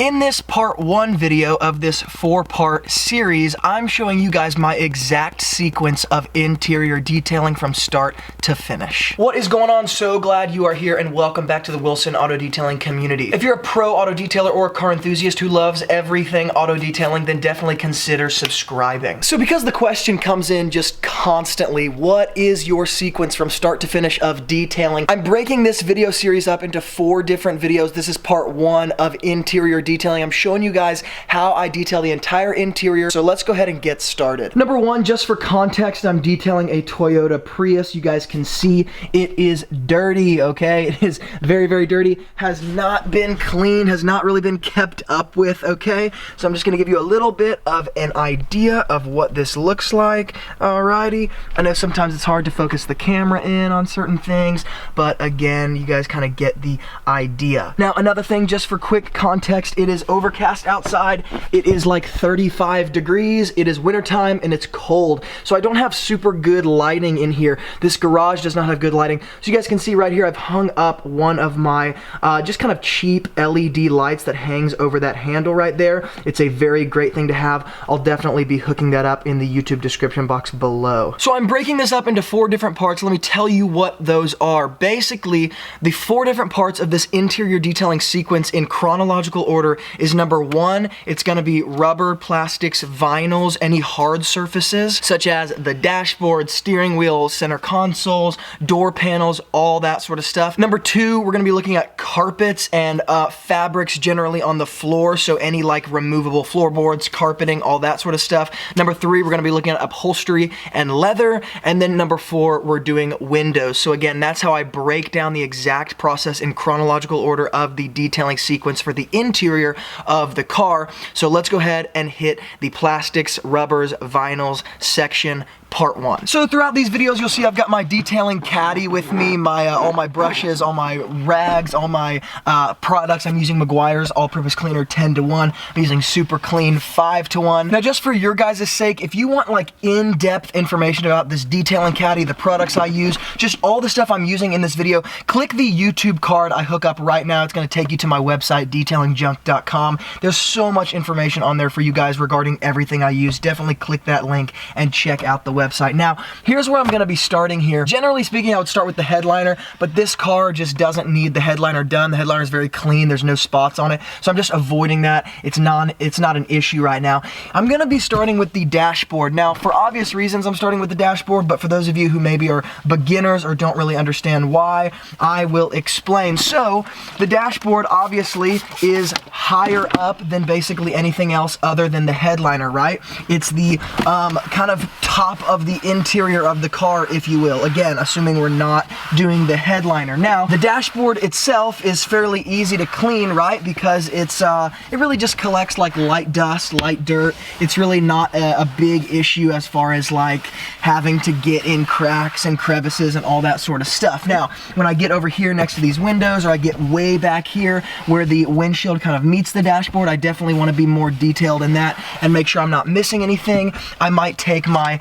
In this part 1 video of this 4-part series, I'm showing you guys my exact sequence of interior detailing from start to finish. What is going on? So glad you are here and welcome back to the Wilson Auto Detailing community. If you're a pro auto detailer or a car enthusiast who loves everything auto detailing, then definitely consider subscribing. So because the question comes in just constantly, what is your sequence from start to finish of detailing? I'm breaking this video series up into 4 different videos. This is part 1 of interior detailing. I'm showing you guys how I detail the entire interior, so let's go ahead and get started. Number 1, just for context, I'm detailing a Toyota Prius. You guys can see it is dirty, okay? It is very, very dirty, has not been cleaned, has not really been kept up with, okay? So I'm just gonna give you a little bit of an idea of what this looks like. Alrighty, I know sometimes it's hard to focus the camera in on certain things, but again, you guys kind of get the idea. Now, another thing, just for quick context, it is overcast outside. It is like 35 degrees. It is wintertime and it's cold. So I don't have super good lighting in here. This garage does not have good lighting. So you guys can see right here, I've hung up one of my just kind of cheap LED lights that hangs over that handle right there. It's a very great thing to have. I'll definitely be hooking that up in the YouTube description box below. So I'm breaking this up into 4 different parts. Let me tell you what those are. Basically, the 4 different parts of this interior detailing sequence in chronological order is number 1, it's gonna be rubber, plastics, vinyls, any hard surfaces, such as the dashboard, steering wheel, center consoles, door panels, all that sort of stuff. Number 2, we're gonna be looking at carpets and fabrics generally on the floor, so any like removable floorboards, carpeting, all that sort of stuff. Number 3, we're gonna be looking at upholstery and leather, and then number 4, we're doing windows. So again, that's how I break down the exact process in chronological order of the detailing sequence for the interior of the car. So let's go ahead and hit the plastics, rubbers, vinyls section, part 1. So throughout these videos, you'll see I've got my detailing caddy with me, my all my brushes, all my rags, all my products. I'm using Meguiar's all-purpose cleaner 10-to-1. I'm using Super Clean 5-to-1. Now, just for your guys' sake, if you want like in-depth information about this detailing caddy, the products I use, just all the stuff I'm using in this video, click the YouTube card I hook up right now. It's going to take you to my website, detailingjunk.com. There's so much information on there for you guys regarding everything I use. Definitely click that link and check out the website. Now, here's where I'm going to be starting here. Generally speaking, I would start with the headliner, but this car just doesn't need the headliner done. The headliner is very clean. There's no spots on it, so I'm just avoiding that. It's not an issue right now. I'm going to be starting with the dashboard. Now, for obvious reasons, I'm starting with the dashboard, but for those of you who maybe are beginners or don't really understand why, I will explain. So, the dashboard obviously is higher up than basically anything else other than the headliner, right? It's the kind of top of the interior of the car, if you will. Again, assuming we're not doing the headliner. Now, the dashboard itself is fairly easy to clean, right? Because it's it really just collects like light dust, light dirt. It's really not a big issue as far as like having to get in cracks and crevices and all that sort of stuff. Now, when I get over here next to these windows, or I get way back here where the windshield kind of meets the dashboard, I definitely want to be more detailed in that and make sure I'm not missing anything. I might take my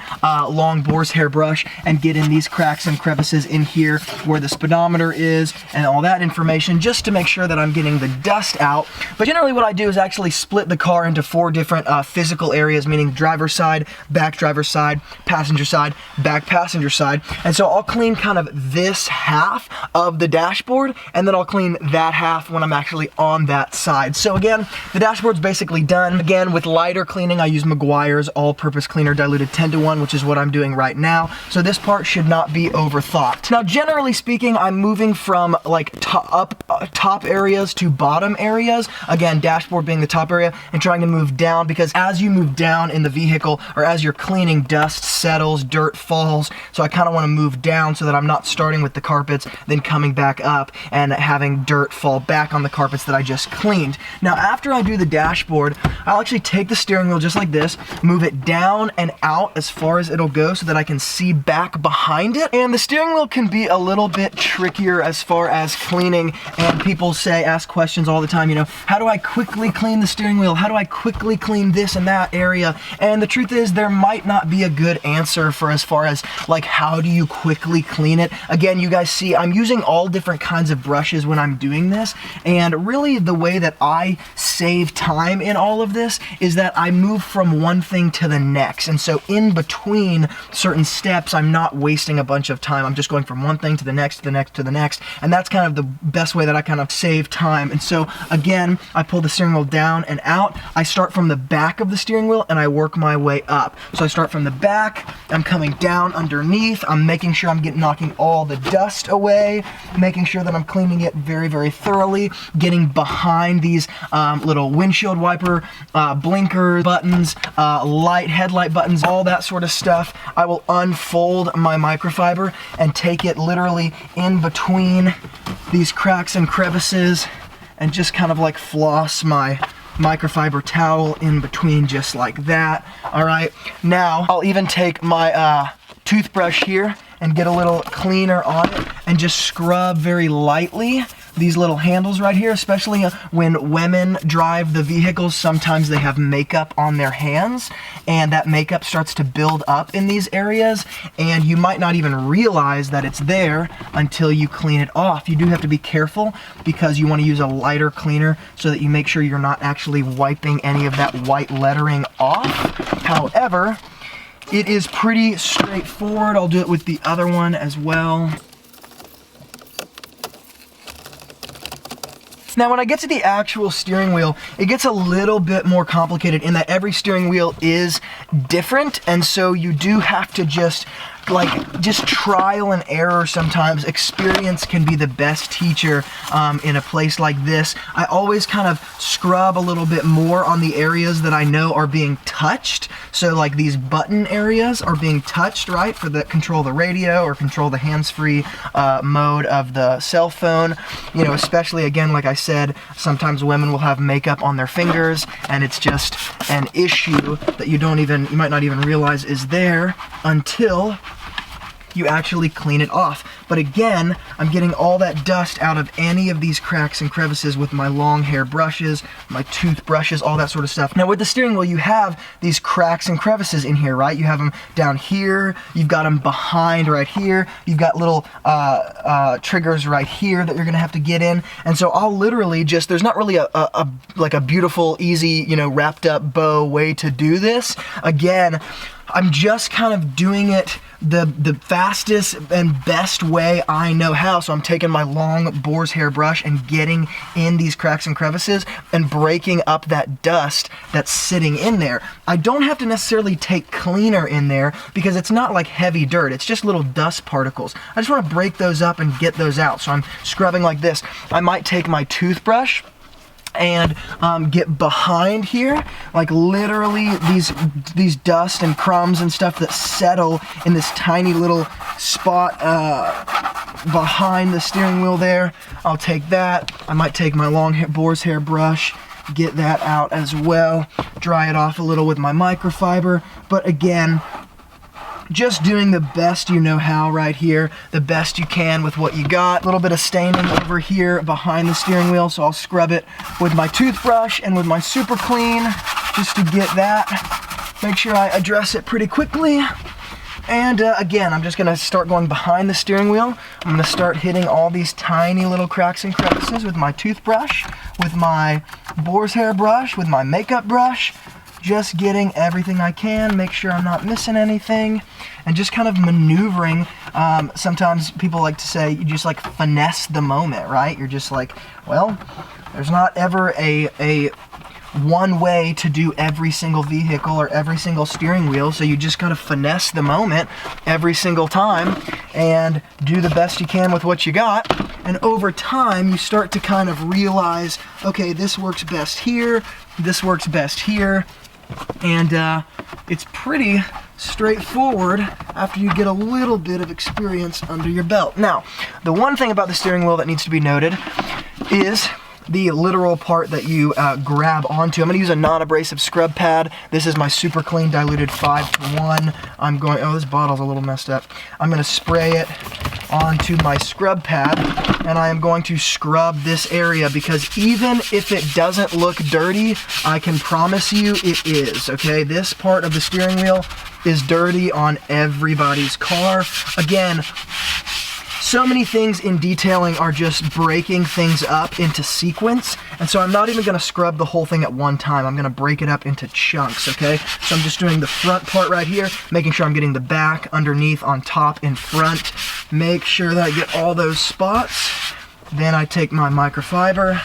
long boar's hair brush and get in these cracks and crevices in here where the speedometer is and all that information, just to make sure that I'm getting the dust out. But generally what I do is actually split the car into 4 different physical areas, meaning driver's side, back driver's side, passenger side, back passenger side. And so I'll clean kind of this half of the dashboard, and then I'll clean that half when I'm actually on that side. So again, the dashboard's basically done. Again, with lighter cleaning, I use Meguiar's all-purpose cleaner diluted 10-to-1, which is what I'm doing right now. So this part should not be overthought. Now, generally speaking, I'm moving from like top areas to bottom areas. Again, dashboard being the top area, and trying to move down, because as you move down in the vehicle, or as you're cleaning, dust settles, dirt falls. So I kind of want to move down so that I'm not starting with the carpets, then coming back up and having dirt fall back on the carpets that I just cleaned. Now, after I do the dashboard, I'll actually take the steering wheel just like this, move it down and out as far as it'll go so that I can see back behind it. And the steering wheel can be a little bit trickier as far as cleaning, and people ask questions all the time, you know, how do I quickly clean the steering wheel? How do I quickly clean this and that area? And the truth is, there might not be a good answer for as far as like, how do you quickly clean it? Again, you guys see, I'm using all different kinds of brushes when I'm doing this, and really the way that I save time in all of this is that I move from one thing to the next. And so in between certain steps, I'm not wasting a bunch of time. I'm just going from one thing to the next, to the next, to the next. And that's kind of the best way that I kind of save time. And so again, I pull the steering wheel down and out. I start from the back of the steering wheel and I work my way up. So I start from the back, I'm coming down underneath, I'm making sure I'm knocking all the dust away, making sure that I'm cleaning it very, very thoroughly, getting behind these little windshield wiper, blinker buttons, headlight buttons, all that sort of stuff. I will unfold my microfiber and take it literally in between these cracks and crevices and just kind of like floss my microfiber towel in between, just like that. All right, now I'll even take my toothbrush here and get a little cleaner on it and just scrub very lightly these little handles right here, especially when women drive the vehicles. Sometimes they have makeup on their hands and that makeup starts to build up in these areas, and you might not even realize that it's there until you clean it off. You do have to be careful because you want to use a lighter cleaner so that you make sure you're not actually wiping any of that white lettering off. However, it is pretty straightforward. I'll do it with the other one as well. Now, when I get to the actual steering wheel, it gets a little bit more complicated in that every steering wheel is different, and so you do have to just trial and error sometimes. Experience can be the best teacher in a place like this. I always kind of scrub a little bit more on the areas that I know are being touched. So like these button areas are being touched, right, for the control the radio or control the hands-free mode of the cell phone. You know, especially again, like I said, sometimes women will have makeup on their fingers and it's just an issue that you might not even realize is there until you actually clean it off. But again, I'm getting all that dust out of any of these cracks and crevices with my long hair brushes, my toothbrushes, all that sort of stuff. Now with the steering wheel, you have these cracks and crevices in here, right? You have them down here, you've got them behind right here, you've got little triggers right here that you're gonna have to get in. And so I'll literally just, there's not really a beautiful, easy, you know, wrapped up bow way to do this. Again, I'm just kind of doing it the fastest and best way I know how. So I'm taking my long boar's hair brush and getting in these cracks and crevices and breaking up that dust that's sitting in there. I don't have to necessarily take cleaner in there because it's not like heavy dirt. It's just little dust particles. I just want to break those up and get those out. So I'm scrubbing like this. I might take my toothbrush and get behind here, like literally these dust and crumbs and stuff that settle in this tiny little spot behind the steering wheel there. I'll take that. I might take my long boar's hair brush, get that out as well, dry it off a little with my microfiber. But again, just doing the best you know how right here, the best you can with what you got. A little bit of staining over here behind the steering wheel, so I'll scrub it with my toothbrush and with my super clean just to get that. Make sure I address it pretty quickly. And again, I'm just gonna start going behind the steering wheel. I'm gonna start hitting all these tiny little cracks and crevices with my toothbrush, with my boar's hair brush, with my makeup brush. Just getting everything I can, make sure I'm not missing anything, and just kind of maneuvering. Sometimes people like to say you just like finesse the moment, right? You're just like, well, there's not ever a one way to do every single vehicle or every single steering wheel, so you just gotta finesse the moment every single time and do the best you can with what you got. And over time, you start to kind of realize, okay, this works best here, this works best here, and it's pretty straightforward after you get a little bit of experience under your belt. Now, the one thing about the steering wheel that needs to be noted is the literal part that you grab onto. I'm gonna use a non-abrasive scrub pad. This is my Super Clean Diluted 5-to-1. I'm going, oh, this bottle's a little messed up. I'm gonna spray it onto my scrub pad, and I am going to scrub this area, because even if it doesn't look dirty, I can promise you it is, okay? This part of the steering wheel is dirty on everybody's car. Again, so many things in detailing are just breaking things up into sequence, and so I'm not even gonna scrub the whole thing at one time. I'm gonna break it up into chunks, okay? So I'm just doing the front part right here, making sure I'm getting the back, underneath, on top, in front. Make sure that I get all those spots. Then I take my microfiber,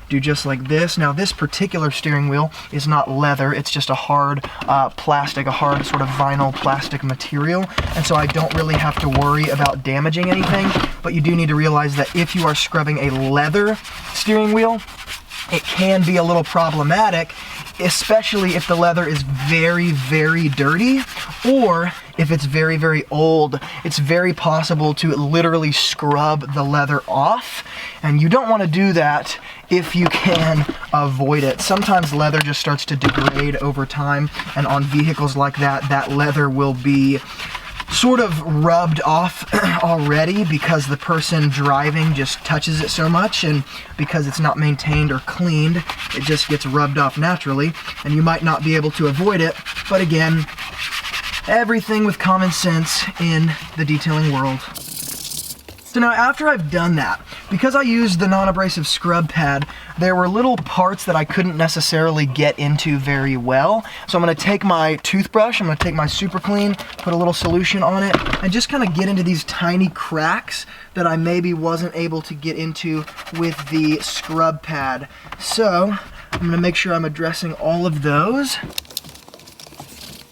do just like this. Now this particular steering wheel is not leather, it's just a hard plastic, a hard sort of vinyl plastic material, and so I don't really have to worry about damaging anything. But you do need to realize that if you are scrubbing a leather steering wheel, it can be a little problematic, especially if the leather is very, very dirty, or if it's very, very old. It's very possible to literally scrub the leather off, and you don't want to do that if you can avoid it. Sometimes leather just starts to degrade over time, and on vehicles like that, that leather will be sort of rubbed off already because the person driving just touches it so much, and because it's not maintained or cleaned, it just gets rubbed off naturally, and you might not be able to avoid it. But again, everything with common sense in the detailing world. So now after I've done that, because I used the non-abrasive scrub pad, there were little parts that I couldn't necessarily get into very well. So I'm gonna take my toothbrush, I'm gonna take my Super Clean, put a little solution on it, and just kind of get into these tiny cracks that I maybe wasn't able to get into with the scrub pad. So I'm gonna make sure I'm addressing all of those.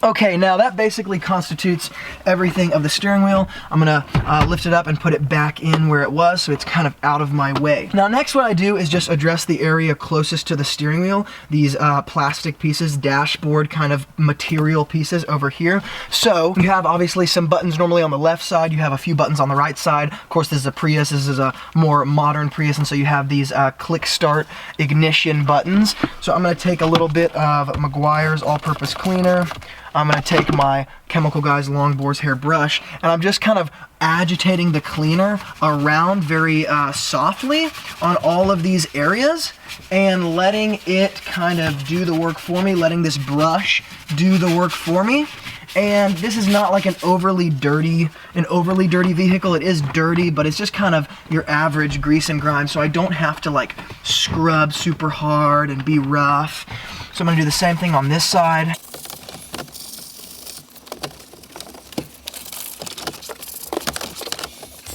Okay, now that basically constitutes everything of the steering wheel. I'm gonna lift it up and put it back in where it was, so it's kind of out of my way. Now next what I do is just address the area closest to the steering wheel, these plastic pieces, dashboard kind of material pieces over here. So you have obviously some buttons normally on the left side, you have a few buttons on the right side. Of course this is a Prius, this is a more modern Prius, and so you have these click start ignition buttons. So I'm gonna take a little bit of Meguiar's all-purpose cleaner. I'm gonna take my Chemical Guys Long Boar's Hair brush, and I'm just kind of agitating the cleaner around very softly on all of these areas, and letting it kind of do the work for me, letting this brush do the work for me. And this is not like an overly dirty vehicle. It is dirty, but it's just kind of your average grease and grime, so I don't have to like scrub super hard and be rough. So I'm gonna do the same thing on this side.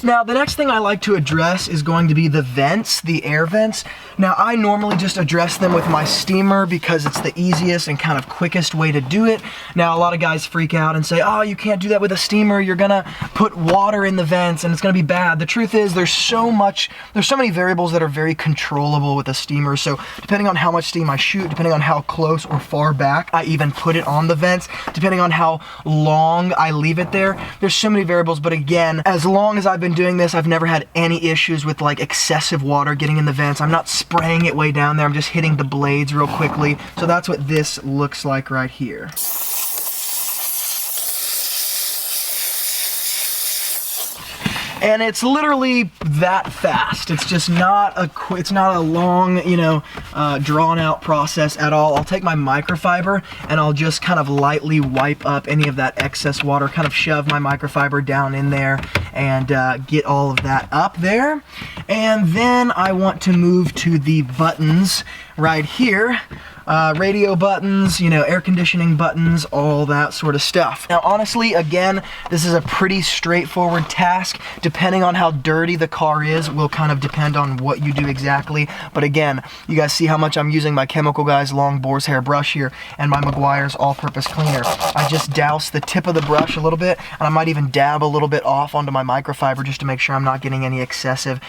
Now, the next thing I like to address is going to be the vents, the air vents. Now, I normally just address them with my steamer because it's the easiest and kind of quickest way to do it. Now, a lot of guys freak out and say, oh, you can't do that with a steamer. You're gonna put water in the vents and it's gonna be bad. The truth is there's so many variables that are very controllable with a steamer. So depending on how much steam I shoot, depending on how close or far back I even put it on the vents, depending on how long I leave it there, there's so many variables. But again, as long as I've been doing this, I've never had any issues with like excessive water getting in the vents. I'm not spraying it way down there, I'm just hitting the blades real quickly. So that's what this looks like right here. And it's literally that fast. It's just not a long, drawn out process at all. I'll take my microfiber and I'll just kind of lightly wipe up any of that excess water, kind of shove my microfiber down in there and get all of that up there. And then I want to move to the buttons right here. Radio buttons, air conditioning buttons, all that sort of stuff. Now, honestly, again, this is a pretty straightforward task. Depending on how dirty the car is will kind of depend on what you do exactly. But again, you guys see how much I'm using my Chemical Guys Long Boar's Hair brush here and my Meguiar's all-purpose cleaner. I just douse the tip of the brush a little bit, and I might even dab a little bit off onto my microfiber just to make sure I'm not getting any excessive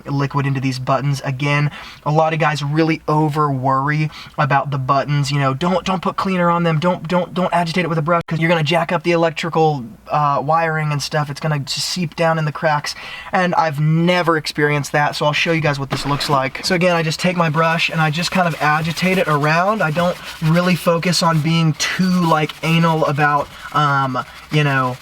liquid into these buttons. Again, a lot of guys really over worry about the buttons. You know, don't put cleaner on them. Don't agitate it with a brush, because you're gonna jack up the electrical wiring and stuff. It's gonna seep down in the cracks, and I've never experienced that, so I'll show you guys what this looks like. So again, I just take my brush and I just kind of agitate it around. I don't really focus on being too like anal about you know,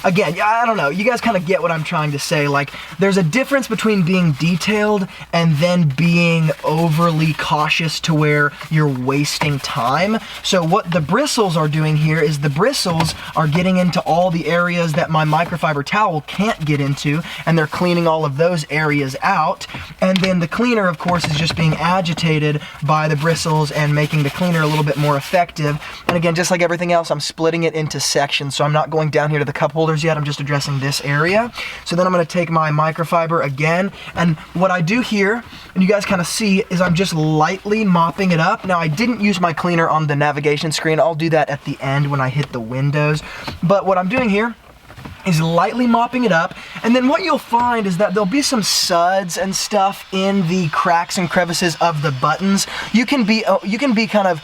again, I don't know, you guys kind of get what I'm trying to say. Like, there's a difference between being detailed and then being overly cautious to where you're wasting time. So what the bristles are doing here is the bristles are getting into all the areas that my microfiber towel can't get into, and they're cleaning all of those areas out. And then the cleaner, of course, is just being agitated by the bristles and making the cleaner a little bit more effective. And again, just like everything else, I'm splitting it into sections, so I'm not going down here to the cup holders yet. I'm just addressing this area. So then I'm going to take my microfiber again, and what I do here, and you guys kind of see, is I'm just lightly mopping it up. Now, I didn't use my cleaner on the navigation screen. I'll do that at the end when I hit the windows. But what I'm doing here is lightly mopping it up, and then what you'll find is that there'll be some suds and stuff in the cracks and crevices of the buttons. You can be kind of,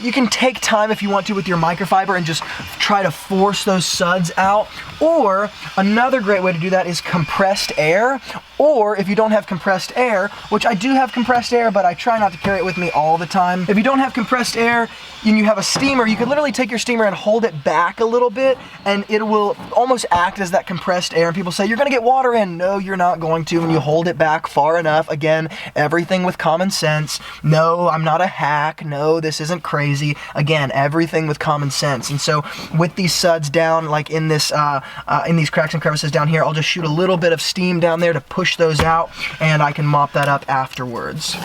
you can take time if you want to with your microfiber and just try to force those suds out. Or another great way to do that is compressed air. Or if you don't have compressed air, which I do have compressed air, but I try not to carry it with me all the time. If you don't have compressed air and you have a steamer, you could literally take your steamer and hold it back a little bit, and it will almost act as that compressed air. And people say, you're gonna get water in. No, you're not going to when you hold it back far enough. Again, everything with common sense. No, I'm not a hack. No, this isn't crazy. Again, everything with common sense. And so with these suds down, like in this, in these cracks and crevices down here, I'll just shoot a little bit of steam down there to push those out, and I can mop that up afterwards.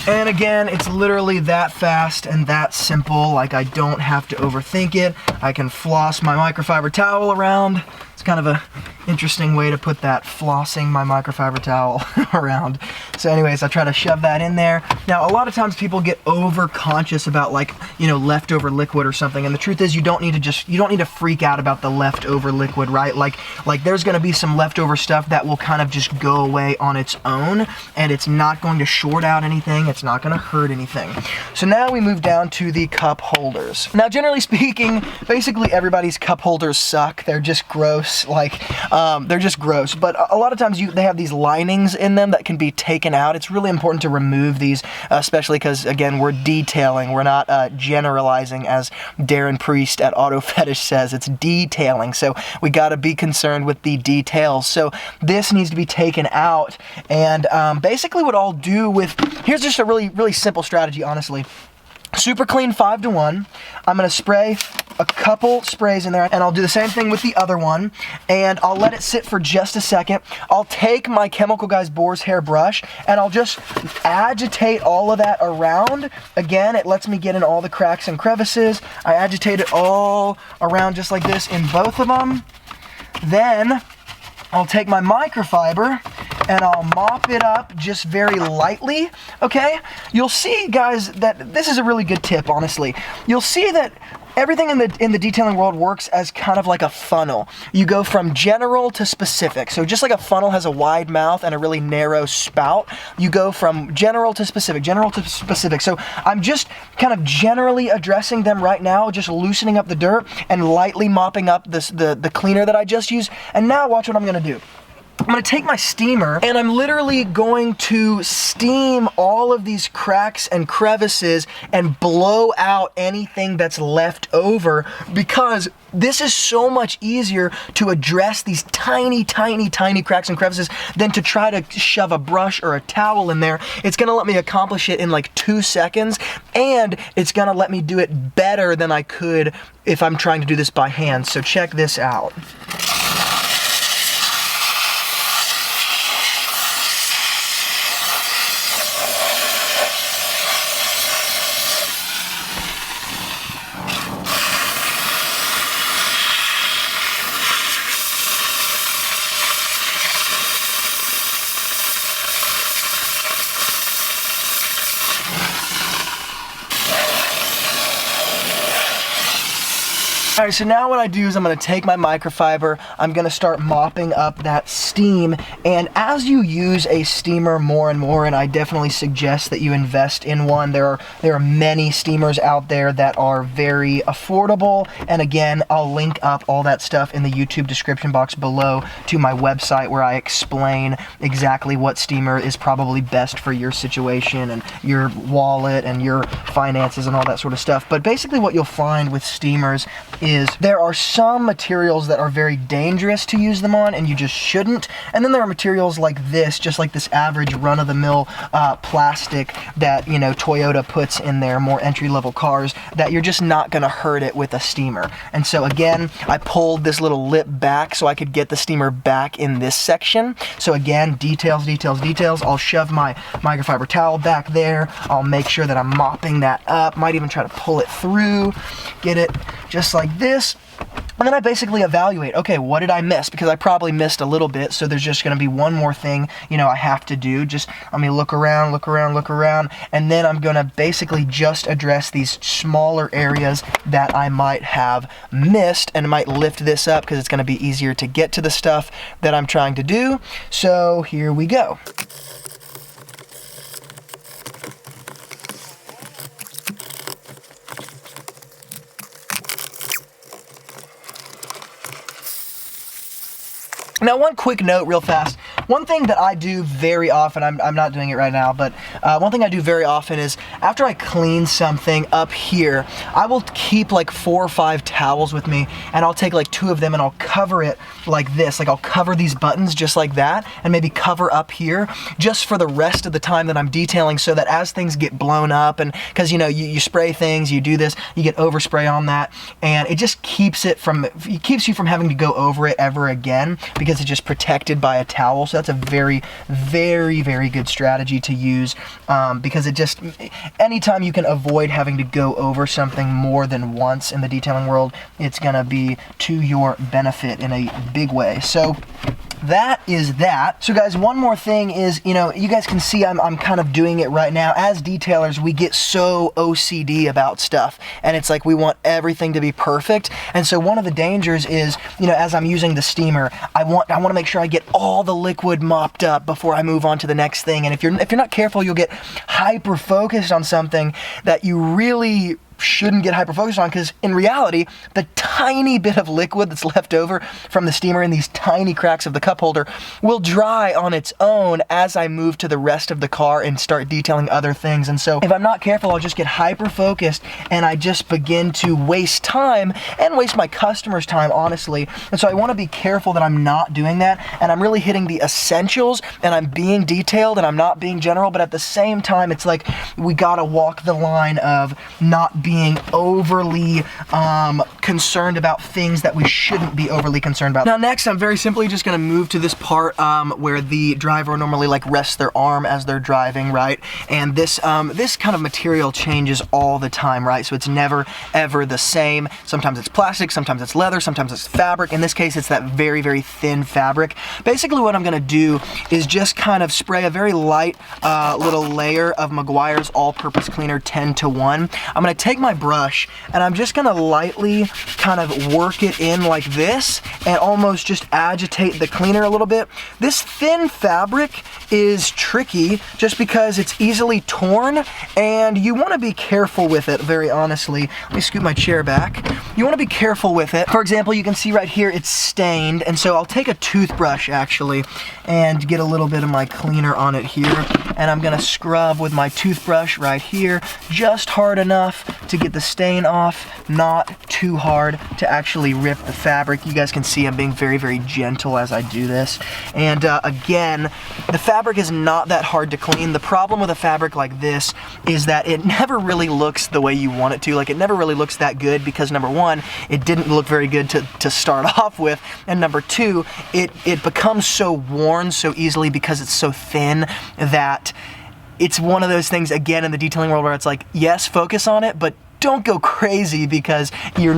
And again, it's literally that fast and that simple. Like, I don't have to overthink it. I can floss my microfiber towel around. It's kind of a interesting way to put that, flossing my microfiber towel around. So anyways, I try to shove that in there. Now, a lot of times people get over conscious about, like, you know, leftover liquid or something, and the truth is you don't need to freak out about the leftover liquid, right? Like there's gonna be some leftover stuff that will kind of just go away on its own, and it's not going to short out anything, it's not gonna hurt anything. So now we move down to the cup holders. Now, generally speaking, basically everybody's cup holders suck. They're just gross. Like, they're just gross, but a lot of times they have these linings in them that can be taken out. It's really important to remove these, especially because, again, we're detailing. We're not generalizing, as Darren Priest at Auto Fetish says. It's detailing, so we got to be concerned with the details. So this needs to be taken out, and basically what I'll do with, here's just a really simple strategy, honestly. Super Clean 5-to-1. I'm going to spray a couple sprays in there, and I'll do the same thing with the other one, and I'll let it sit for just a second. I'll take my Chemical Guys Boar's Hair brush, and I'll just agitate all of that around. Again, it lets me get in all the cracks and crevices. I agitate it all around just like this in both of them. Then I'll take my microfiber and I'll mop it up just very lightly, okay? You'll see, guys, that this is a really good tip, honestly. You'll see that everything in the detailing world works as kind of like a funnel. You go from general to specific. So just like a funnel has a wide mouth and a really narrow spout, you go from general to specific, general to specific. So I'm just kind of generally addressing them right now, just loosening up the dirt and lightly mopping up the cleaner that I just used. And now watch what I'm gonna do. I'm gonna take my steamer and I'm literally going to steam all of these cracks and crevices and blow out anything that's left over, because this is so much easier to address these tiny cracks and crevices than to try to shove a brush or a towel in there. It's gonna let me accomplish it in like 2 seconds, and it's gonna let me do it better than I could if I'm trying to do this by hand. So check this out. All right, so now what I do is I'm gonna take my microfiber, I'm gonna start mopping up that steam, and as you use a steamer more and more, and I definitely suggest that you invest in one, there are many steamers out there that are very affordable, and again, I'll link up all that stuff in the YouTube description box below to my website where I explain exactly what steamer is probably best for your situation and your wallet and your finances and all that sort of stuff. But basically what you'll find with steamers is there are some materials that are very dangerous to use them on and you just shouldn't, and then there are materials like this, just like this average run-of-the-mill plastic that, you know, Toyota puts in their more entry-level cars, that you're just not gonna hurt it with a steamer. And so again, I pulled this little lip back so I could get the steamer back in this section. So again, details, details, details. I'll shove my microfiber towel back there. I'll make sure that I'm mopping that up, might even try to pull it through, get it just like this. And then I basically evaluate, okay, what did I miss? Because I probably missed a little bit, so there's just gonna be one more thing, you know, I have to do. Just, let me look around, and then I'm gonna basically just address these smaller areas that I might have missed, and might lift this up because it's gonna be easier to get to the stuff that I'm trying to do. So here we go. Now, one quick note real fast. One thing that I do very often, I'm not doing it right now, but one thing I do very often is after I clean something up here, I will keep like 4 or 5 towels with me, and I'll take like 2 of them and I'll cover it like this. Like I'll cover these buttons just like that, and maybe cover up here just for the rest of the time that I'm detailing, so that as things get blown up, and because, you know, you spray things, you do this, you get overspray on that, and it just keeps you from having to go over it ever again, because it's just protected by a towel. So that's a very, very, very good strategy to use, because it just, anytime you can avoid having to go over something more than once in the detailing world, it's gonna be to your benefit in a big way. So that is that. So guys, one more thing is, you know, you guys can see I'm kind of doing it right now. As detailers, we get so OCD about stuff, and it's like we want everything to be perfect. And so one of the dangers is, you know, as I'm using the steamer, I want to make sure I get all the liquid mopped up before I move on to the next thing. And if you're not careful, you'll get hyper focused on something that you really shouldn't get hyper focused on, because in reality, the tiny bit of liquid that's left over from the steamer in these tiny cracks of the cup holder will dry on its own as I move to the rest of the car and start detailing other things. And so if I'm not careful, I'll just get hyper focused and I just begin to waste time and waste my customers' time, honestly. And so I want to be careful that I'm not doing that, and I'm really hitting the essentials, and I'm being detailed and I'm not being general, but at the same time, it's like we gotta walk the line of not being overly concerned about things that we shouldn't be overly concerned about. Now next, I'm very simply just gonna move to this part where the driver normally like rests their arm as they're driving, right? And this kind of material changes all the time, right? So it's never ever the same. Sometimes it's plastic, sometimes it's leather, sometimes it's fabric. In this case, it's that very, very thin fabric. Basically what I'm gonna do is just kind of spray a very light little layer of Meguiar's all-purpose cleaner 10-to-1. I'm gonna take my brush and I'm just gonna lightly kind of work it in like this and almost just agitate the cleaner a little bit. This thin fabric is tricky just because it's easily torn, and you want to be careful with it, very honestly. Let me scoot my chair back. You want to be careful with it. For example, you can see right here it's stained, and so I'll take a toothbrush actually and get a little bit of my cleaner on it here, and I'm gonna scrub with my toothbrush right here just hard enough to get the stain off, not too hard to actually rip the fabric. You guys can see I'm being very, very gentle as I do this. And again, the fabric is not that hard to clean. The problem with a fabric like this is that it never really looks the way you want it to. Like, it never really looks that good because, number one, it didn't look very good to start off with, and number two, it becomes so worn so easily because it's so thin that it's one of those things, again, in the detailing world where it's like, yes, focus on it, but don't go crazy, because you're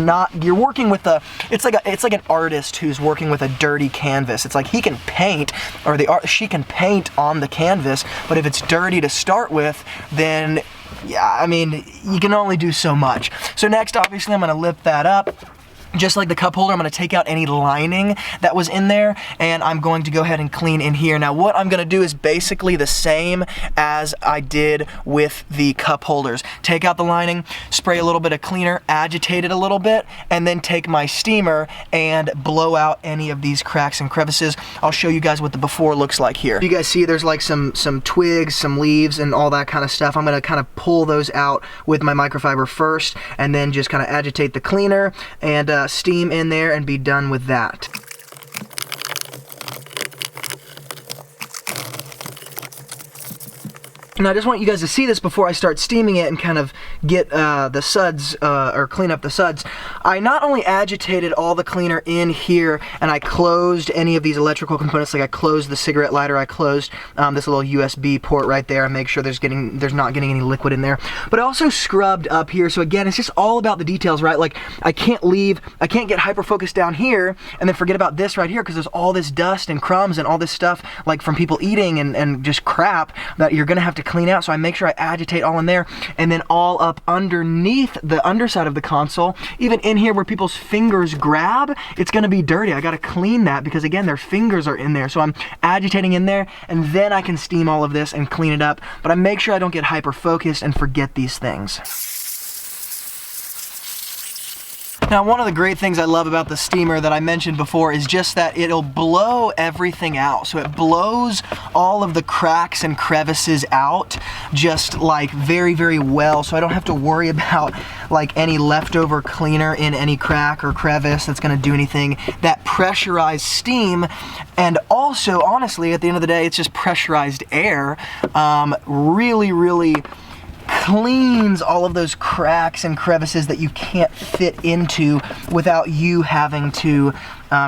working with it's like an artist who's working with a dirty canvas. It's like he can paint, or she can paint on the canvas, but if it's dirty to start with, then yeah, I mean, you can only do so much. So next, obviously, I'm gonna lift that up. just like the cup holder, I'm going to take out any lining that was in there, and I'm going to go ahead and clean in here. Now what I'm going to do is basically the same as I did with the cup holders. Take out the lining, spray a little bit of cleaner, agitate it a little bit, and then take my steamer and blow out any of these cracks and crevices. I'll show you guys what the before looks like here. You guys see there's like some twigs, some leaves, and all that kind of stuff. I'm going to kind of pull those out with my microfiber first, and then just kind of agitate the cleaner and steam in there and be done with that. And I just want you guys to see this before I start steaming it and kind of get the suds, or clean up the suds. I not only agitated all the cleaner in here, and I closed any of these electrical components, like I closed the cigarette lighter, I closed this little USB port right there and make sure there's not getting any liquid in there. But I also scrubbed up here, so again, it's just all about the details, right? Like I can't get hyper-focused down here and then forget about this right here, because there's all this dust and crumbs and all this stuff, like from people eating and just crap that you're gonna have to clean out. So I make sure I agitate all in there, and then all up underneath the underside of the console, even in here where people's fingers grab, it's gonna be dirty. I gotta clean that because again, their fingers are in there. So I'm agitating in there, and then I can steam all of this and clean it up. But I make sure I don't get hyper focused and forget these things. Now, one of the great things I love about the steamer that I mentioned before is just that it'll blow everything out. So it blows all of the cracks and crevices out just like very, very well. So I don't have to worry about like any leftover cleaner in any crack or crevice that's gonna do anything. That pressurized steam, and also honestly, at the end of the day, it's just pressurized air, really, really cleans all of those cracks and crevices that you can't fit into without you having to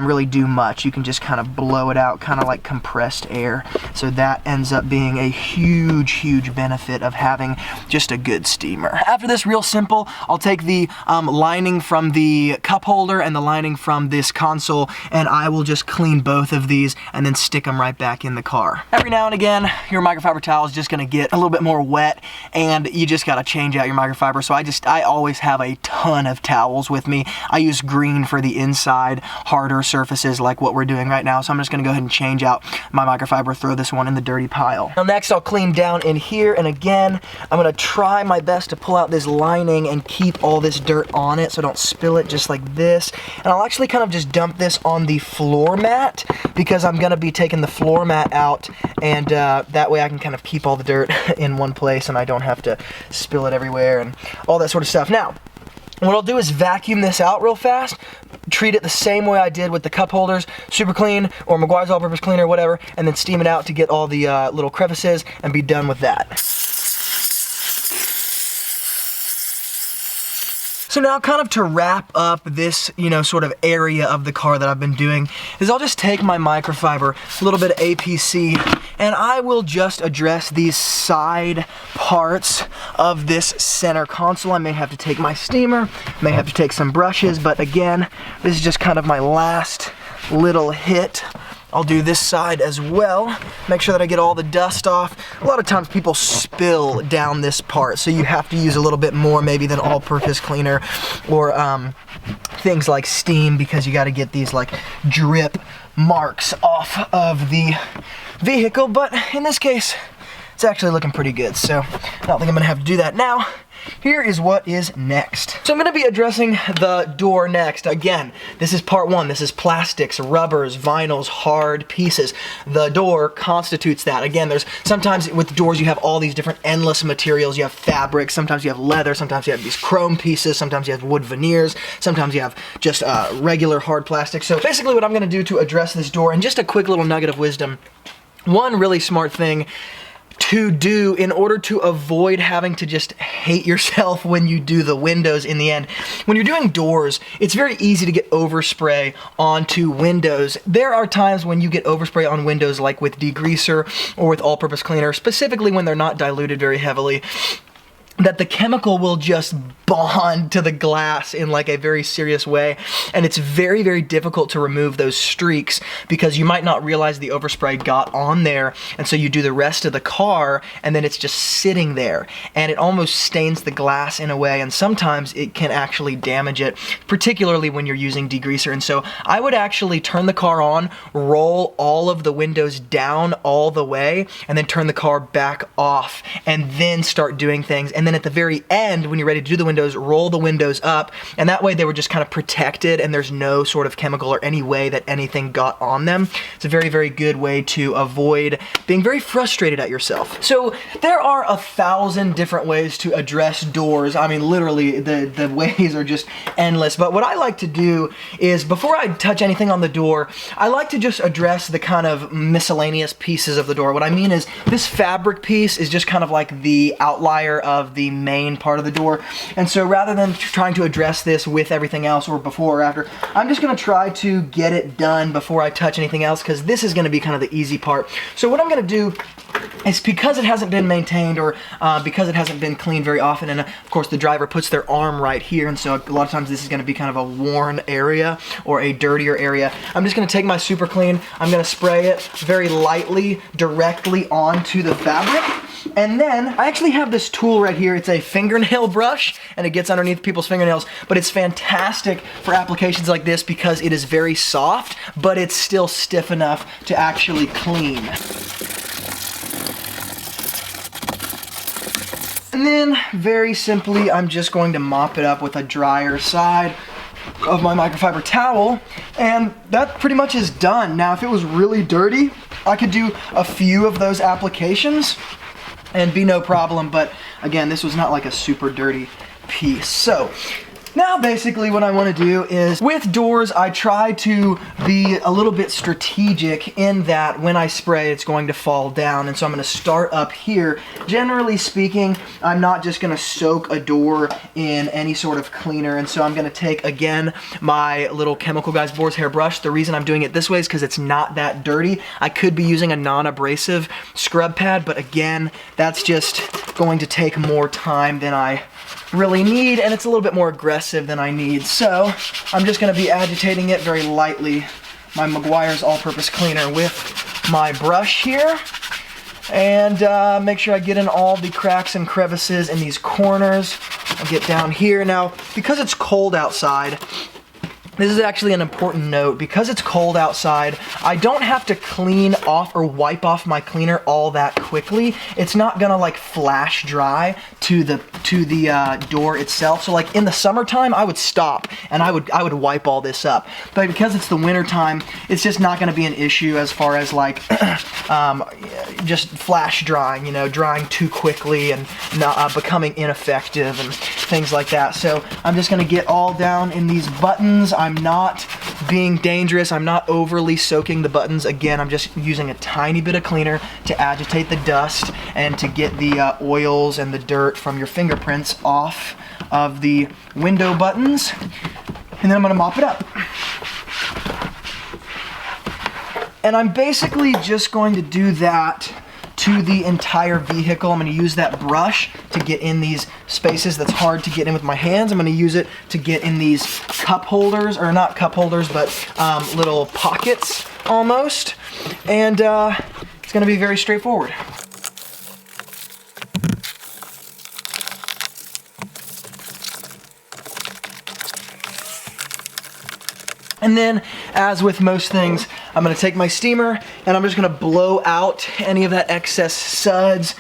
really do much. You can just kind of blow it out, kind of like compressed air. So that ends up being a huge, huge benefit of having just a good steamer. After this, real simple, I'll take the lining from the cup holder and the lining from this console, and I will just clean both of these and then stick them right back in the car. Every now and again, your microfiber towel is just gonna get a little bit more wet, and you just gotta change out your microfiber. So I always have a ton of towels with me. I use green for the inside, harder surfaces like what we're doing right now. So I'm just gonna go ahead and change out my microfiber, throw this one in the dirty pile. Now next I'll clean down in here, and again, I'm gonna try my best to pull out this lining and keep all this dirt on it so I don't spill it, just like this. And I'll actually kind of just dump this on the floor mat because I'm gonna be taking the floor mat out, and that way I can kind of keep all the dirt in one place and I don't have to spill it everywhere and all that sort of stuff. Now, what I'll do is vacuum this out real fast, treat it the same way I did with the cup holders, super clean, or Meguiar's all-purpose cleaner, whatever, and then steam it out to get all the little crevices and be done with that. So now, kind of to wrap up this, sort of area of the car that I've been doing, is I'll just take my microfiber, a little bit of APC, and I will just address these side parts of this center console. I may have to take my steamer, may have to take some brushes, but again, this is just kind of my last little hit. I'll do this side as well, make sure that I get all the dust off. A lot of times people spill down this part, so you have to use a little bit more maybe than all-purpose cleaner or things like steam, because you got to get these like drip marks off of the vehicle. But in this case, it's actually looking pretty good, so I don't think I'm gonna have to do that now. Here is what is next. So I'm gonna be addressing the door next. Again, this is part one. This is plastics, rubbers, vinyls, hard pieces. The door constitutes that. Again, there's sometimes with doors you have all these different endless materials. You have fabric, sometimes you have leather, sometimes you have these chrome pieces, sometimes you have wood veneers, sometimes you have just regular hard plastic. So basically what I'm gonna do to address this door, and just a quick little nugget of wisdom, one really smart thing to do in order to avoid having to just hate yourself when you do the windows in the end. When you're doing doors, it's very easy to get overspray onto windows. There are times when you get overspray on windows like with degreaser or with all-purpose cleaner, specifically when they're not diluted very heavily. that the chemical will just bond to the glass in like a very serious way, and it's very, very difficult to remove those streaks because you might not realize the overspray got on there, and so you do the rest of the car and then it's just sitting there, and it almost stains the glass in a way, and sometimes it can actually damage it, particularly when you're using degreaser. And so I would actually turn the car on, roll all of the windows down all the way, and then turn the car back off, and then start doing things. And then at the very end, when you're ready to do the windows, roll the windows up, and that way they were just kind of protected and there's no sort of chemical or any way that anything got on them. It's a very, very good way to avoid being very frustrated at yourself. So there are 1,000 different ways to address doors. I mean, literally, the ways are just endless. But what I like to do is, before I touch anything on the door, I like to just address the kind of miscellaneous pieces of the door. What I mean is, this fabric piece is just kind of like the outlier of the main part of the door. And so rather than trying to address this with everything else or before or after, I'm just gonna try to get it done before I touch anything else, because this is gonna be kind of the easy part. So what I'm gonna do is, because it hasn't been maintained or because it hasn't been cleaned very often, and of course the driver puts their arm right here, and so a lot of times this is gonna be kind of a worn area or a dirtier area, I'm just gonna take my Super Clean, I'm gonna spray it very lightly directly onto the fabric. And then I actually have this tool right here. It's a fingernail brush, and it gets underneath people's fingernails, but it's fantastic for applications like this because it is very soft, but it's still stiff enough to actually clean. And then, very simply, I'm just going to mop it up with a drier side of my microfiber towel, and that pretty much is done. Now, if it was really dirty, I could do a few of those applications and be no problem, but again, this was not like a super dirty piece. So now basically what I want to do is, with doors, I try to be a little bit strategic in that when I spray, it's going to fall down. And so I'm going to start up here. Generally speaking, I'm not just going to soak a door in any sort of cleaner. And so I'm going to take, again, my little Chemical Guys Boar's Hair brush. The reason I'm doing it this way is because it's not that dirty. I could be using a non-abrasive scrub pad, but again, that's just going to take more time than I really need, and it's a little bit more aggressive than I need. So I'm just going to be agitating it very lightly, my Meguiar's all-purpose cleaner, with my brush here, and make sure I get in all the cracks and crevices in these corners. I'll get down here. Now, because it's cold outside, this is actually an important note. Because it's cold outside, I don't have to clean off or wipe off my cleaner all that quickly. It's not gonna like flash dry to the door itself. So like in the summertime, I would stop and I would wipe all this up. But because it's the winter time, it's just not gonna be an issue as far as like just flash drying, you know, drying too quickly and not becoming ineffective and things like that. So I'm just gonna get all down in these buttons. I'm not being dangerous. I'm not overly soaking the buttons. Again, I'm just using a tiny bit of cleaner to agitate the dust and to get the oils and the dirt from your fingerprints off of the window buttons. And then I'm gonna mop it up. And I'm basically just going to do that to the entire vehicle. I'm going to use that brush to get in these spaces that's hard to get in with my hands. I'm going to use it to get in these cup holders, or not cup holders, but little pockets almost. And it's going to be very straightforward. And then, as with most things, I'm gonna take my steamer and I'm just gonna blow out any of that excess suds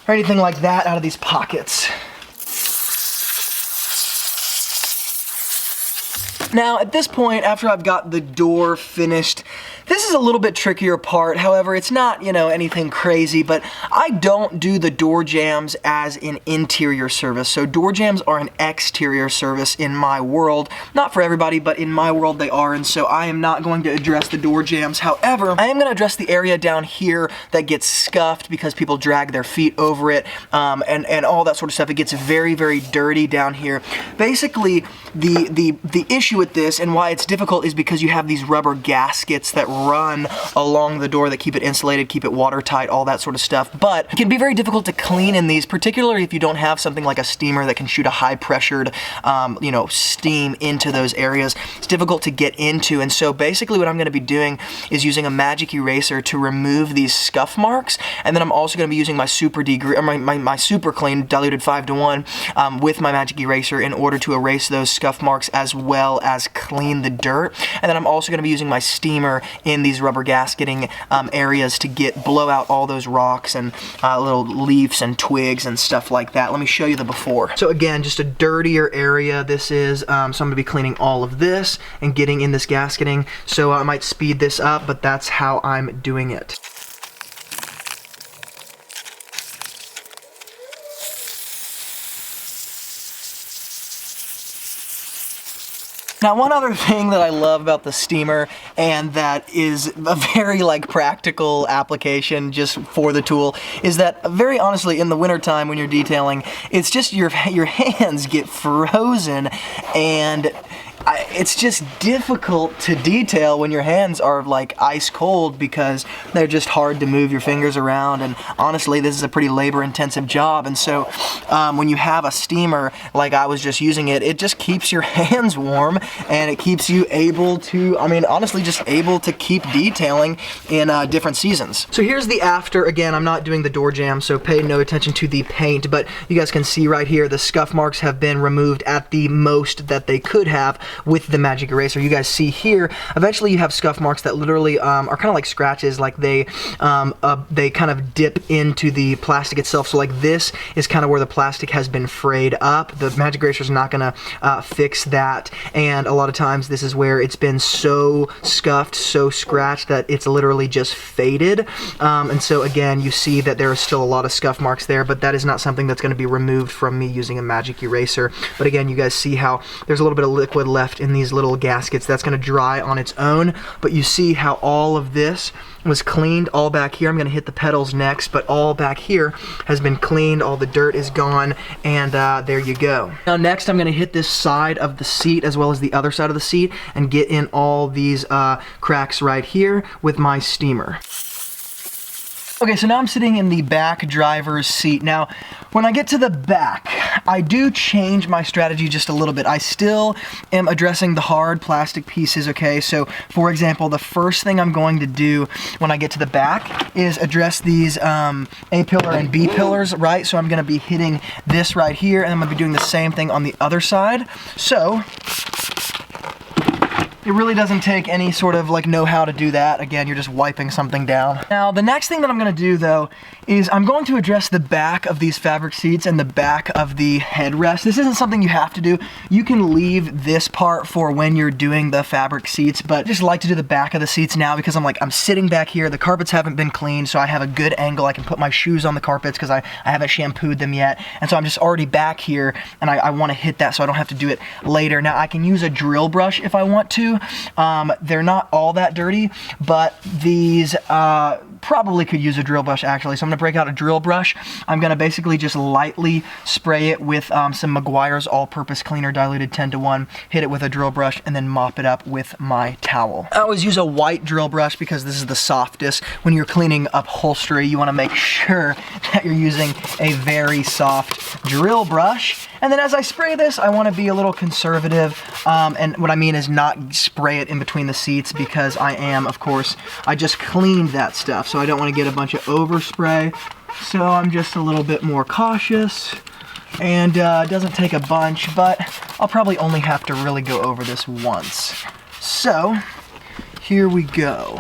or anything like that out of these pockets. Now, at this point, after I've got the door finished, this is a little bit trickier part. However, it's not, you know, anything crazy, but I don't do the door jambs as an interior service. So door jambs are an exterior service in my world. Not for everybody, but in my world they are, and so I am not going to address the door jambs. However, I am going to address the area down here that gets scuffed because people drag their feet over it, and all that sort of stuff. It gets very, very dirty down here. Basically, the issue with this and why it's difficult is because you have these rubber gaskets that run along the door that keep it insulated, keep it watertight, all that sort of stuff. But it can be very difficult to clean in these, particularly if you don't have something like a steamer that can shoot a high pressured, you know, steam into those areas. It's difficult to get into, and so basically what I'm gonna be doing is using a magic eraser to remove these scuff marks, and then I'm also gonna be using my Super Super Clean diluted 5:1 with my magic eraser in order to erase those scuff marks as well as clean the dirt. And then I'm also gonna be using my steamer in these rubber gasketing areas to blow out all those rocks and little leaves and twigs and stuff like that. Let me show you the before. So again, just a dirtier area this is, so I'm gonna be cleaning all of this and getting in this gasketing. So I might speed this up, but that's how I'm doing it. Now, one other thing that I love about the steamer, and that is a very like practical application just for the tool, is that very honestly in the wintertime when you're detailing, it's just your hands get frozen, and it's just difficult to detail when your hands are like ice cold because they're just hard to move your fingers around, and honestly this is a pretty labor intensive job. And so when you have a steamer like I was just using it, it just keeps your hands warm and it keeps you able to, I mean honestly just able to keep detailing in different seasons. So here's the after. Again, I'm not doing the door jamb, so pay no attention to the paint, but you guys can see right here the scuff marks have been removed at the most that they could have with the magic eraser. You guys see here, eventually you have scuff marks that literally are kind of like scratches, like they kind of dip into the plastic itself. So like this is kind of where the plastic has been frayed up. The magic eraser is not gonna fix that, and a lot of times this is where it's been so scuffed, so scratched that it's literally just faded. And so again, you see that there are still a lot of scuff marks there, but that is not something that's going to be removed from me using a magic eraser. But again, you guys see how there's a little bit of liquid left in these little gaskets. That's going to dry on its own, but you see how all of this was cleaned. All back here, I'm going to hit the pedals next, but all back here has been cleaned, all the dirt is gone, and there you go. Now next I'm going to hit this side of the seat as well as the other side of the seat and get in all these cracks right here with my steamer. Okay, so now I'm sitting in the back driver's seat. Now, when I get to the back, I do change my strategy just a little bit. I still am addressing the hard plastic pieces, okay? So, for example, the first thing I'm going to do when I get to the back is address these A-pillar and B-pillars, right? So I'm gonna be hitting this right here, and I'm gonna be doing the same thing on the other side. So, it really doesn't take any sort of like know-how to do that. Again, you're just wiping something down. Now, the next thing that I'm gonna do though is I'm going to address the back of these fabric seats and the back of the headrest. This isn't something you have to do. You can leave this part for when you're doing the fabric seats, but I just like to do the back of the seats now because I'm sitting back here, the carpets haven't been cleaned, so I have a good angle. I can put my shoes on the carpets because I haven't shampooed them yet, and so I'm just already back here, and I wanna hit that so I don't have to do it later. Now, I can use a drill brush if I want to. They're not all that dirty, but these probably could use a drill brush actually. So I'm gonna break out a drill brush. I'm gonna basically just lightly spray it with some Meguiar's all-purpose cleaner diluted 10:1, hit it with a drill brush, and then mop it up with my towel. I always use a white drill brush because this is the softest. When you're cleaning upholstery, you wanna make sure that you're using a very soft drill brush. And then as I spray this, I wanna be a little conservative, and what I mean is not spray it in between the seats because of course, I just cleaned that stuff, so I don't want to get a bunch of overspray. So I'm just a little bit more cautious, and it doesn't take a bunch, but I'll probably only have to really go over this once. So here we go.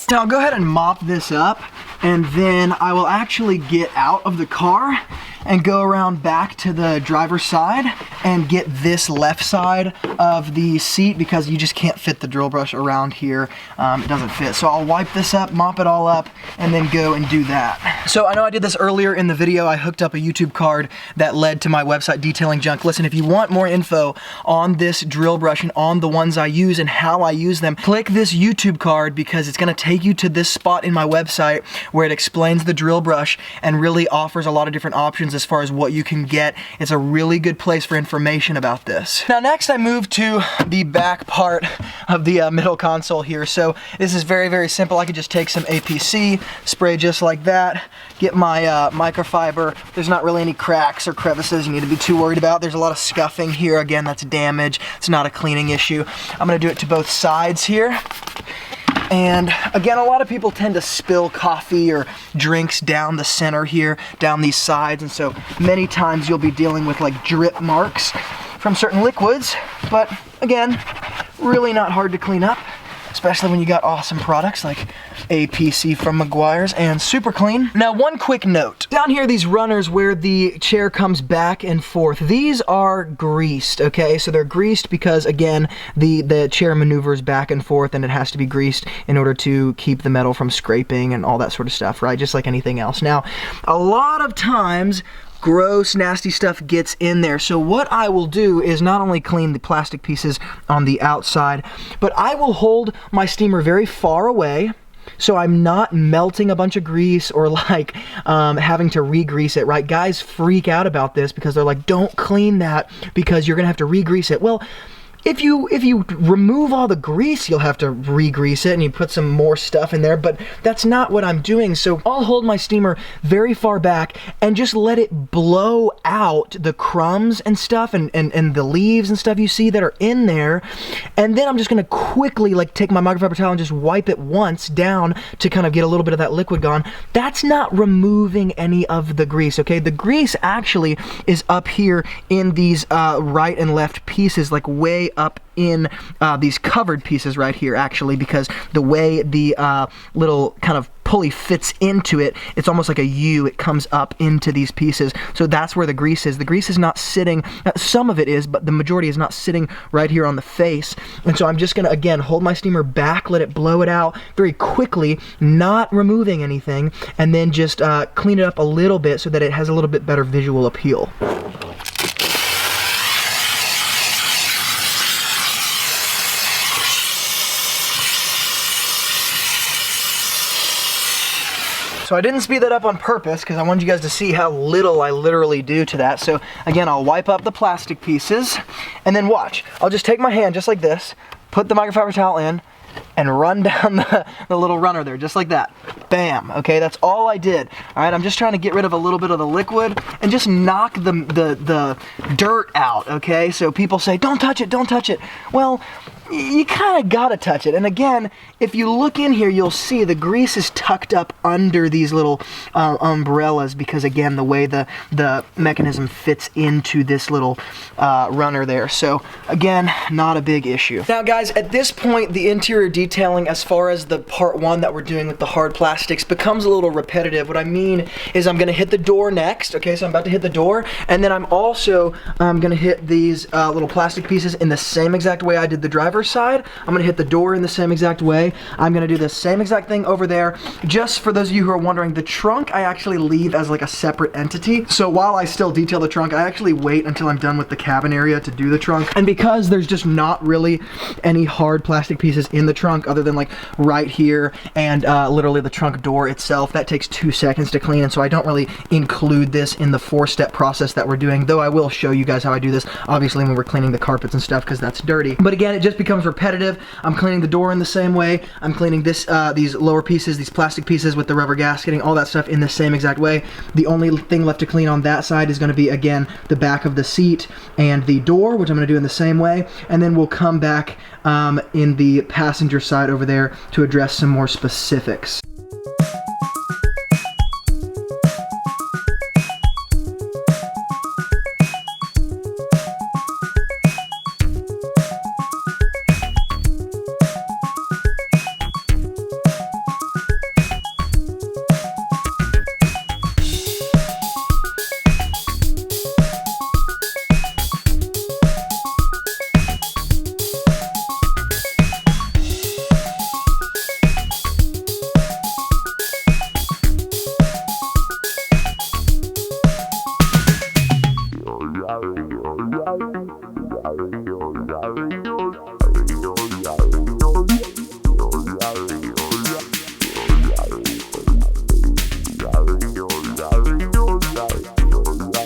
Now I'll go ahead and mop this up, and then I will actually get out of the car and go around back to the driver's side and get this left side of the seat because you just can't fit the drill brush around here. It doesn't fit. So I'll wipe this up, mop it all up, and then go and do that. So I know I did this earlier in the video. I hooked up a YouTube card that led to my website, Detailing Junk. Listen, if you want more info on this drill brush and on the ones I use and how I use them, click this YouTube card because it's gonna take you to this spot in my website where it explains the drill brush and really offers a lot of different options as far as what you can get. It's a really good place for information about this. Now next I move to the back part of the middle console here. So this is very, very simple. I could just take some APC, spray just like that, get my microfiber. There's not really any cracks or crevices you need to be too worried about. There's a lot of scuffing here. Again, that's damage. It's not a cleaning issue. I'm gonna do it to both sides here. And again, a lot of people tend to spill coffee or drinks down the center here, down these sides. And so many times you'll be dealing with like drip marks from certain liquids. But again, really not hard to clean up, especially when you got awesome products like APC from Meguiar's and Super Clean. Now, one quick note. Down here, these runners where the chair comes back and forth, these are greased, okay? So they're greased because, again, the chair maneuvers back and forth and it has to be greased in order to keep the metal from scraping and all that sort of stuff, right? Just like anything else. Now, a lot of times, gross, nasty stuff gets in there. So what I will do is not only clean the plastic pieces on the outside, but I will hold my steamer very far away so I'm not melting a bunch of grease or like having to re-grease it, right? Guys freak out about this because they're like, don't clean that because you're gonna have to re-grease it. Well, if you remove all the grease, you'll have to re-grease it and you put some more stuff in there, but that's not what I'm doing. So I'll hold my steamer very far back and just let it blow out the crumbs and stuff and the leaves and stuff you see that are in there. And then I'm just gonna quickly like take my microfiber towel and just wipe it once down to kind of get a little bit of that liquid gone. That's not removing any of the grease, okay? The grease actually is up here in these right and left pieces, like way up in these covered pieces right here, actually, because the way the little kind of pulley fits into it, it's almost like a U. It comes up into these pieces. So that's where the grease is. The grease is not sitting, some of it is, but the majority is not sitting right here on the face. And so I'm just gonna, again, hold my steamer back, let it blow it out very quickly, not removing anything, and then just clean it up a little bit so that it has a little bit better visual appeal. So I didn't speed that up on purpose because I wanted you guys to see how little I literally do to that. So again, I'll wipe up the plastic pieces and then watch. I'll just take my hand just like this, put the microfiber towel in, and run down the little runner there, just like that. Bam, okay, that's all I did. All right, I'm just trying to get rid of a little bit of the liquid and just knock the dirt out, okay? So people say, don't touch it, don't touch it. Well, you kind of gotta touch it. And again, if you look in here, you'll see the grease is tucked up under these little umbrellas because, again, the way the mechanism fits into this little runner there. So again, not a big issue. Now guys, at this point, the interior detailing as far as the part one that we're doing with the hard plastics becomes a little repetitive. What I mean is I'm gonna hit the door next, okay? So I'm about to hit the door, and then I'm also gonna hit these little plastic pieces in the same exact way I did the driver's side. I'm gonna hit the door in the same exact way. I'm gonna do the same exact thing over there. Just for those of you who are wondering, the trunk I actually leave as like a separate entity. So while I still detail the trunk, I actually wait until I'm done with the cabin area to do the trunk. And because there's just not really any hard plastic pieces in the trunk other than like right here and literally the trunk door itself, that takes 2 seconds to clean, and so I don't really include this in the 4-step process that we're doing, though I will show you guys how I do this, obviously, when we're cleaning the carpets and stuff, because that's dirty. But again, it just becomes repetitive. I'm cleaning the door in the same way. I'm cleaning this, these lower pieces, these plastic pieces with the rubber gasketing, all that stuff in the same exact way. The only thing left to clean on that side is going to be, again, the back of the seat and the door, which I'm going to do in the same way, and then we'll come back in the passenger side over there to address some more specifics.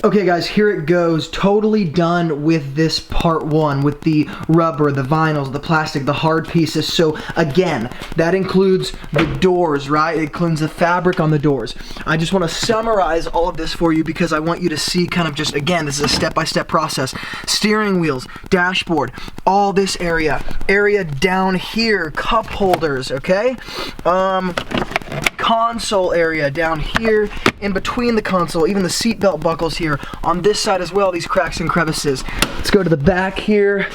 Okay guys, here it goes. Totally done with this part one, with the rubber, the vinyls, the plastic, the hard pieces. So again, that includes the doors, right? It includes the fabric on the doors. I just want to summarize all of this for you because I want you to see kind of just, again, this is a step-by-step process. Steering wheels, dashboard, all this area down here, cup holders, okay? Console area down here, in between the console, even the seatbelt buckles here on this side as well, these cracks and crevices. Let's go to the back here.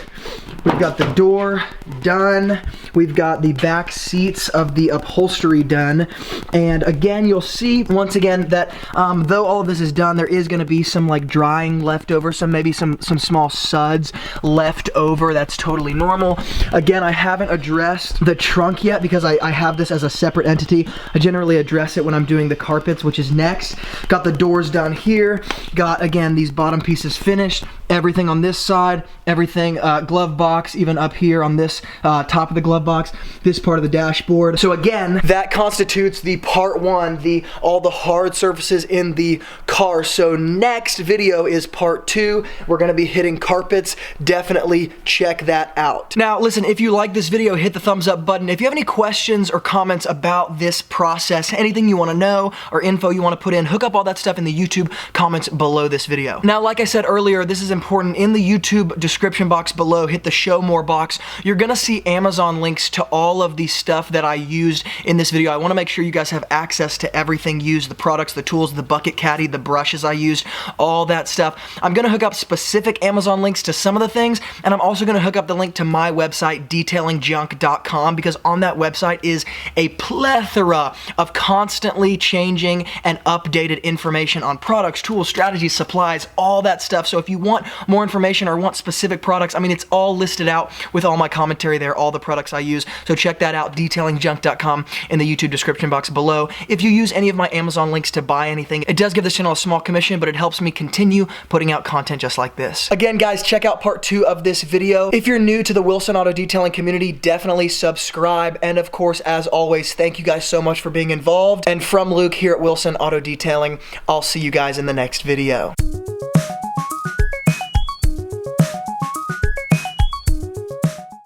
We've got the door done. We've got the back seats of the upholstery done. And again, you'll see once again that though all of this is done, there is gonna be some like drying left over, maybe some small suds left over. That's totally normal. Again, I haven't addressed the trunk yet because I have this as a separate entity. I generally address it when I'm doing the carpets, which is next. Got the doors down here. Got, again, these bottom pieces finished. Everything on this side, everything, glove box, even up here on this top of the glove box, this part of the dashboard. So again, that constitutes the part one, all the hard surfaces in the car. So next video is part two. We're gonna be hitting carpets. Definitely check that out. Now listen, if you like this video, hit the thumbs up button. If you have any questions or comments about this process, anything you wanna know or info you wanna put in, hook up all that stuff in the YouTube comments below this video. Now, like I said earlier, this is important. In the YouTube description box below, hit the show more box. You're gonna see Amazon links to all of the stuff that I used in this video. I wanna make sure you guys have access to everything used, the products, the tools, the bucket caddy, the brushes I used, all that stuff. I'm gonna hook up specific Amazon links to some of the things, and I'm also gonna hook up the link to my website, detailingjunk.com, because on that website is a plethora of constantly changing and updated information on products, tools, strategies, supplies, all that stuff. So if you want more information or want specific products, I mean, it's all listed out with all my commentary there, all the products I use. So check that out, detailingjunk.com, in the YouTube description box below. If you use any of my Amazon links to buy anything, it does give this channel a small commission, but it helps me continue putting out content just like this. Again, guys, check out part two of this video. If you're new to the Wilson Auto Detailing community, definitely subscribe. And of course, as always, thank you guys so much for being involved. And from Luke here at Wilson Auto Detailing, I'll see you guys in the next video.